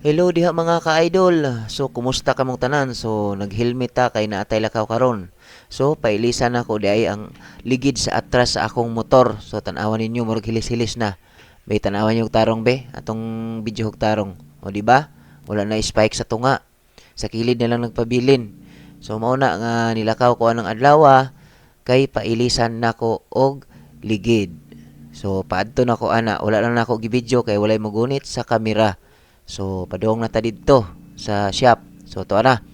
Hello diha mga ka-idol. So kumusta kamong tanan? So nag-helmet ta kay naatay lakaw karon. So pailisan nako di ay ang ligid sa atras sa akong motor. So tan-awan ninyo murag hilis-hilis na. Bay tan-awan niyo og tarong be, atong video og tarong. O di ba? Wala na spike sa tunga. Sa kilid na lang nagpabilin. So mao na nga nilakaw ko anang adlaw kay pailisan nako og ligid. So paadto nako ana, wala lang nako gi-video kay walay mogunit sa kamera. So, padung na ta didto sa shop. So, to na.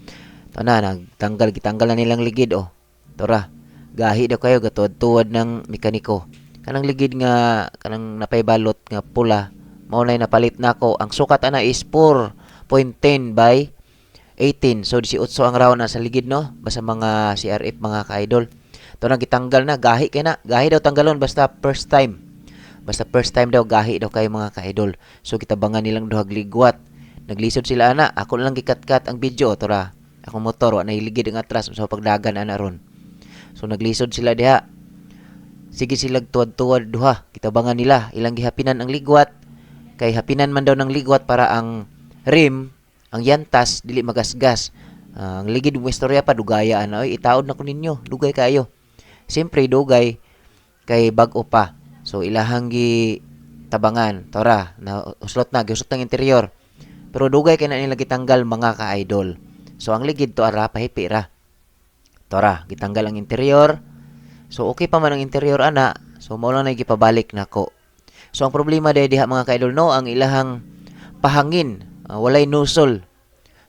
To na, gitanggal na nilang ligid, oh. Tora. Gahi daw kayo, gatuwad-tuwad ng mekaniko. Kanang ligid nga, kanang napaybalot nga pula, maunay napalit na ako. Ang sukat ana is 4.10 by 18. So, 18 ang round na sa ligid, no? Basta mga CRF, mga ka-idol. To na, gitanggal na. Gahi kay na. Gahi daw tanggalon, basta first time. Basta first time daw gahi daw kayo mga ka-idol. So kitabangan nilang duhag ligwat. Naglisod sila ana. Ako lang gikat-kat ang video tora. Akong motor wa nailigid ang atras sa pagdagan ana ron. So naglisod sila diha. Sige sila tuwad-tuwad duha. Kitabangan nila ilang gihapinan ang ligwat. Kay hapinan man daw ng ligwat para ang rim, ang yantas dili magasgas. Ang ligid mo istorya pa dugaya ana. Oy itaod na ko ninyo. Dugay kayo. Siyempre dugay kay bag-o pa. So ilahang gi tabangan, tora, na uslot na, giusot ng interior. Pero dugay kay na nila gitanggal mga ka-idol. So ang ligid to ara pahipi ra. Tora, gitanggal ang interior. So okay pa man ang interior ana. So mao lang na gipabalik nako. So ang problema diha mga ka-idol no, ang ilahang pahangin, walay nozzle.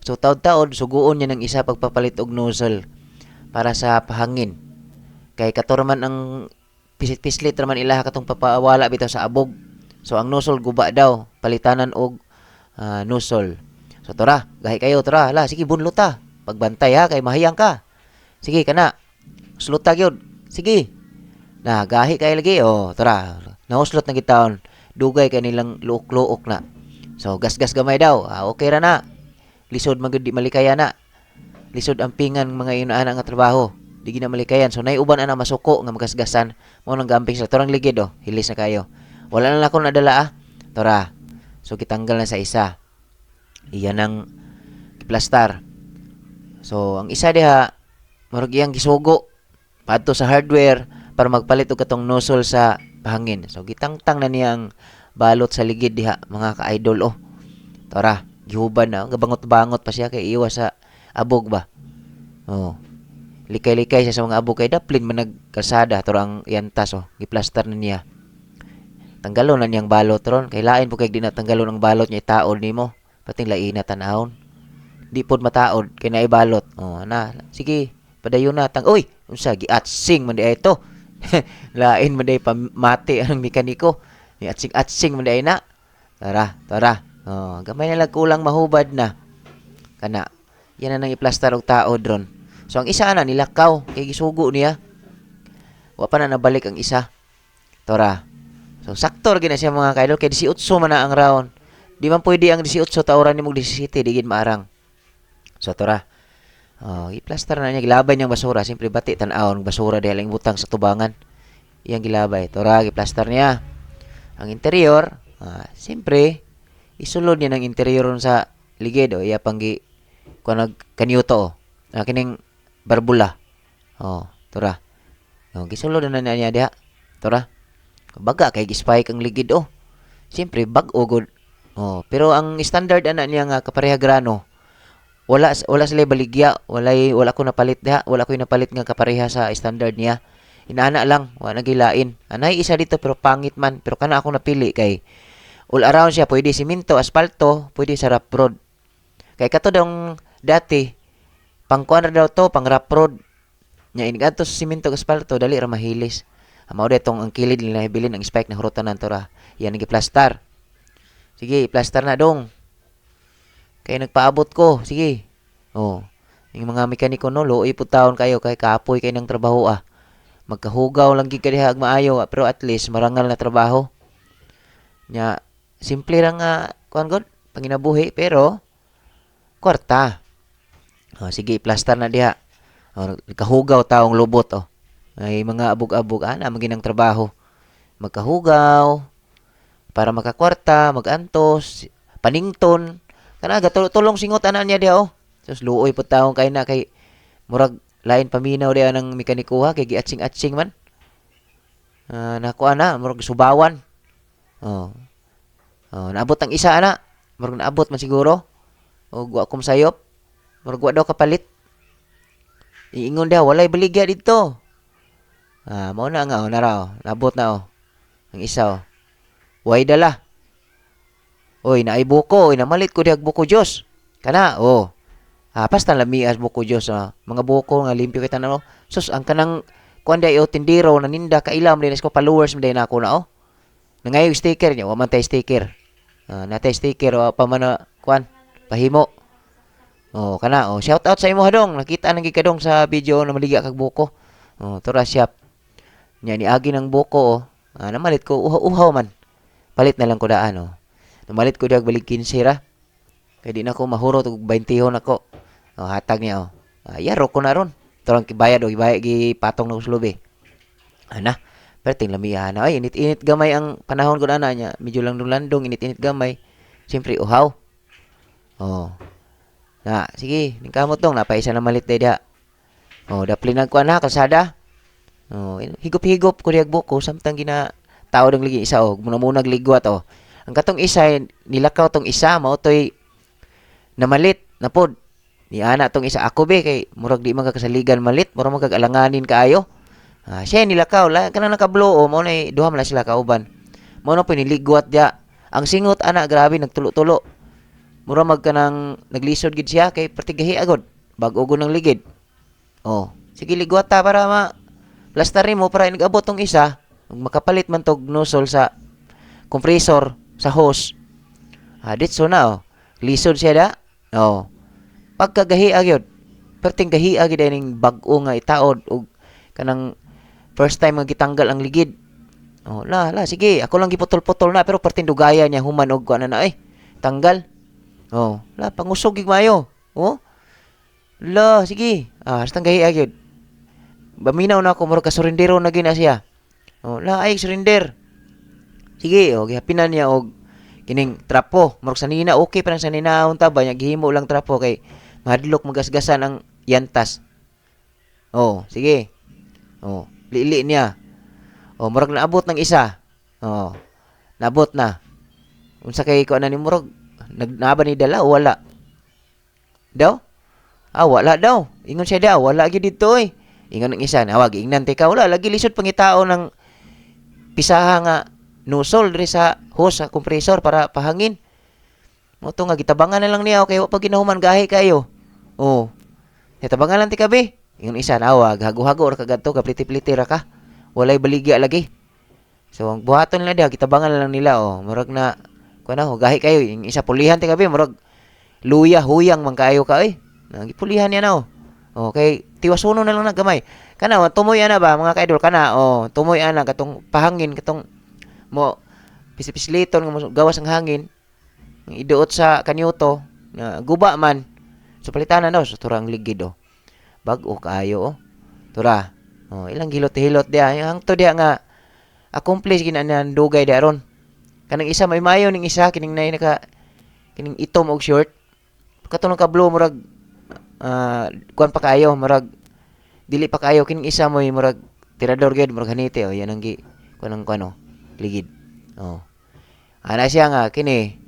So taod-taod suguon niya ng isa pagpapalit og nozzle para sa pahangin. Kay katorman ang pisit-pislit raman ilaha katong papawala bitaw sa abog. So ang nozzle guba daw, palitanan og nozzle. So tora, gahi kayo tora. Hala, sige bunlot ta. Pagbantay ha kay mahiyang ka. Sige kana. Sluta gyud. Sige. Na gahi kay lagi oh, tora. Nauslot na gitaon. Dugay kay nilang luok-luok na. So gas-gas gamay daw. Okay ra na. Lisod man gyud di malikaya na. Lisod ang pingan mga inaan nga trabaho. Di gina malikayan. So naiuban ana masuko nga magasgasan. Mao nang gamping sila. Torang ligid oh. Hilis na kayo. Wala na ako nadala Tora. So kitanggal na sa isa. Iyan ang plastar. So ang isa diha murag iyang gisugo padto sa hardware para magpalit og katong nozzle sa pahangin. So gitangtang na niya ang balot sa ligid diha mga ka-idol oh. Tora, gihuban na. Gabangot-bangot pa siya kay iwas sa abog ba. Oh. Likay-likay siya sa mga abog kay daplin man nagkalsada tora ang yantas oh giplastar na niya. Tanggalon na niyang balot ron kay lain po kay di natanggalon ang balot niya itaod nimo pating lain na tanahon. Di pod mataod kay naay balot. Oh na sige padayon na uy unsa giatsing man di ay ito. Lain man di pamati ang mekaniko. Ni atsing-atsing man di ay na. Tara. Oh gamay na lang kulang mahubad na. Kana yan na nang iplastar og taod ron. So ang isa na nilakaw kay gisugo niya. Wa pa na nabalik ang isa. Tora. So saktor gina siya mga kaidol kay 18 man na ang round. Di man pwede ang 18 tawran nimo 17 di gid maarang. So tora. Oh, iplastar na niya gilabay niyang basura, siyempre bati tan-awon basura dahil ang butang sa tubangan. Iyang gilabay. Tora giplastar niya. Ang interior, siyempre isulod niya ng interior sa ligid o iya panggi kuno kanyuto. Kining barbula. Oh, tora. Oh, gisulod na niya diha. Tora. Baga kay gispike ang ligid oh. Siyempre bag-o gud. Oh, pero ang standard ana niya nga kapareha grano. Wala sila baligya, wala ko napalit diha, wala ko napalit nga kapareha sa standard niya. Inaana lang, wala nagilain. Anay isa dito pero pangit man, pero kana ako napili kay all around siya, pwede simento, asfalto, pwede sa rough road. Kay kato dong dati pangkuan ra daw to, pang rough road. Nya inigadto sa simento ug asfalto dali ra mahilis. Mao detong ang kilid nila hibilin ang spike na hurutanan to ra. Yan giplastar. Sige, plaster na dong. Kay nagpaabot ko. Sige. Oh. Yung mga mekaniko no, luoy po taon kayo kay kapoy kay ng trabaho Magkahugaw lang gid kadiha maayo pero at least marangal na trabaho. Nya simple ra nga kuan god panginabuhi pero kwarta. Oh, sige, plaster na diha. Oh, kahugaw taong lubot oh. Ay mga abog-abog ana maginang trabaho. Magkahugaw para makakwarta, magantos, panington Kana tulong singot ana niya diha oh. Sus luoy pud taong kay na kay murag lain paminaw diha ng mekanikuha kay giatsing-atsing man. Nakuha na murag subawan. Oh. Oh, naabot ang isa ana. Murag naabot man siguro. O wa kom sayop. Murag wa daw kapalit. Iingon diha walay baligya didto. Mao na nga na raw. Naabot na oh. Ang isa oh. Way dala. Oy, naay buko, oy namalit ko diag buko Dios. Kana oh. Pastan lamias buko Dios mga buko nga limpyo kita na oh. Sus ang kanang kuan day tindero naninda kailam din ko followers mo day na ako na oh. Nangayo sticker niya, wa man tay sticker. Natay sticker o pa man kuan pahimo. Oh, kana oh, shout out sa imo hadong. Nakita nang gikadong sa video na maligya kag buko. Oh, tura shop. Nya ni agi ng buko oh. Namalit ko uhaw man. Palit na lang ko daan oh. Namalit ko diag balik 15 ra. Kay di na ko mahurot og 20 nako. Oh, hatag niya oh. Yaro ko na ron. Turang kibayad o ibayad gi patong na uslubi. Ana, perting lamihan na. Ay, init-init gamay ang panahon ko na niya. Medyo landong-landong, init-init gamay. Siyempre, uhaw. Oh. Sige, ningkamot dong. Napaisa na malit diha. Oh, dapli nagkuan na, kalsada. Oh, higop-higop ko diag buko. Samtang gina tao dang ligi isa oh. Muna-muna ligwat oh. Ang katong isa, nilakaw tong isa, mautoy namalit, napod. Ni ana tong isa ako be kay murag di man kasaligan malit, murag magkagalanganin kaayo. Siya nilakaw la kana nakablo o mo na duha man sila kauban. Mo na piniligwat dia. Ang singot ana grabe nagtulo-tulo. Murag magkanang naglisod gid siya kay pertigahi agod bag-o ng ligid. Oh, sige ligwat ta para plastarin mo para nag-abot tong isa. Makapalit man tog nozzle sa compressor sa hose. Ditso na oh. Lisod siya da. Oh. Pagkagahi agyod perting gahi agid ning bag-o nga itaod og kanang first time nga gitanggal ang ligid. Oh, sige, ako lang giputol-putol na pero perting dugaya niya human og kuan na tanggal. Oh, pangusog gid mayo. Oh. Sige. Hastang gahi agyod. Baminaw na ako murag kasurindero na gina siya. Oh, ay surrender. Sige, gihapinan niya og kining trapo. Murag sanina okay pa nang sanina unta ba nya gihimo lang trapo kay madlok magasgasan ang yantas. Oh, sige. Oh, lili niya. Oh, murag naabot ng isa. Oh, naabot na. Unsa kay ko na ni murag nagnaba ni dala o wala? Daw? Wala daw. Ingon siya daw, wala gyud dito eh. Ingon ng isa, nawag ingnan te ka wala lagi lisod pangitao ng pisaha nga nusol diri sa hose sa compressor para pahangin. Mo to nga gitabangan na lang niya okay wa pa ginahuman gahi kayo. Oh. Gitabangan lang ti kabe. Ingon isa nawag hago-hago ra kagadto ka pliti-pliti ra ka. Walay baligya lagi. So ang buhaton nila dia gitabangan na lang nila oh. Murag na kuno gahi kayo. Yung isa pulihan ti kabe murag luya huyang man kayo ka Gipulihan niya na oh. Okay, tiwasuno na lang na gamay. Kana tumoy ana ba mga kaidol kana tumoy ana katong pahangin katong mo pisipiliton nga gawas ang hangin. Iduot sa kanyuto guba man so palitan na daw so turang ligid bag-o kaayo tura ilang hilot-hilot dia hangtod dia nga accomplish ginan dugay dia ron kanang isa may mayo ning isa kining nay kining itom og short katong kablo murag kuan pa kayo murag dili pa kayo kining isa mo murag tirador gid murag hanite yan ang kuanang ligid ana siya nga kini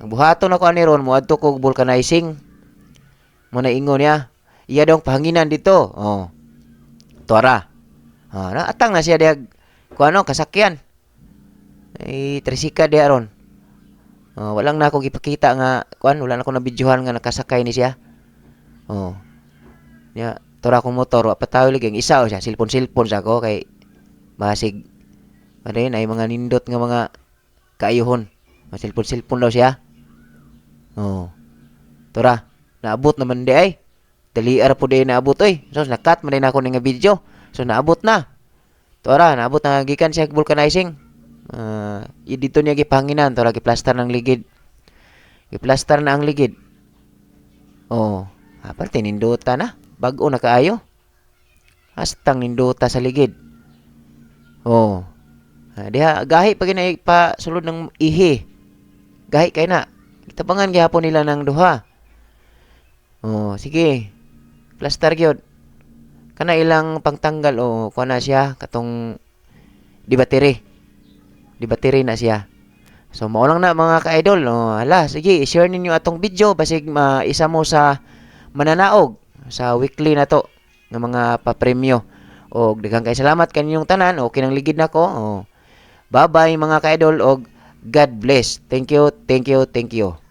ang buhaton ako ani ron moadto kog vulcanizing. Mo na ingon niya. Iya dong pahanginan dito. Tuara. Naatang na siya diag kuano kasakyan. Trisika dia ron. Walang na ako gipakita nga wala na ako nabidyohan nga nakasakay ni siya. Nya tura ko motor wa pataw lagi ang isa siya silpon-silpon sa ako kay basig. Padayon ay mga nindot nga mga kaayuhon. Silpon-silpon daw siya. Tura, naabot naman di ay. Daliar po di naabot So, nakat man din ako nga video. So, naabot na. Tura, naabot na gikan siya vulcanizing. Dito niya gipanginan. Tura, giplastar ng ligid. Giplastar na ang ligid. Aparte, ninduta na. Bago na kaayo. Hastang ninduta sa ligid. Diha, gahi pa sulod ng ihi. Gahi kay na. Tabangan gihapon nila ng duha. Oh, sige. Plaster gyud. Kana ilang pangtanggal o kuha na siya katong di battery. Di battery na siya. So mao lang na mga ka-idol. Oh, hala, sige, i-share ninyo atong video basig isa mo sa mananaog sa weekly na to ng mga papremyo. Og daghang kay salamat kaninyong tanan. Okay nang ligid nako. Oh. Bye-bye mga ka-idol og God bless. Thank you, thank you, thank you.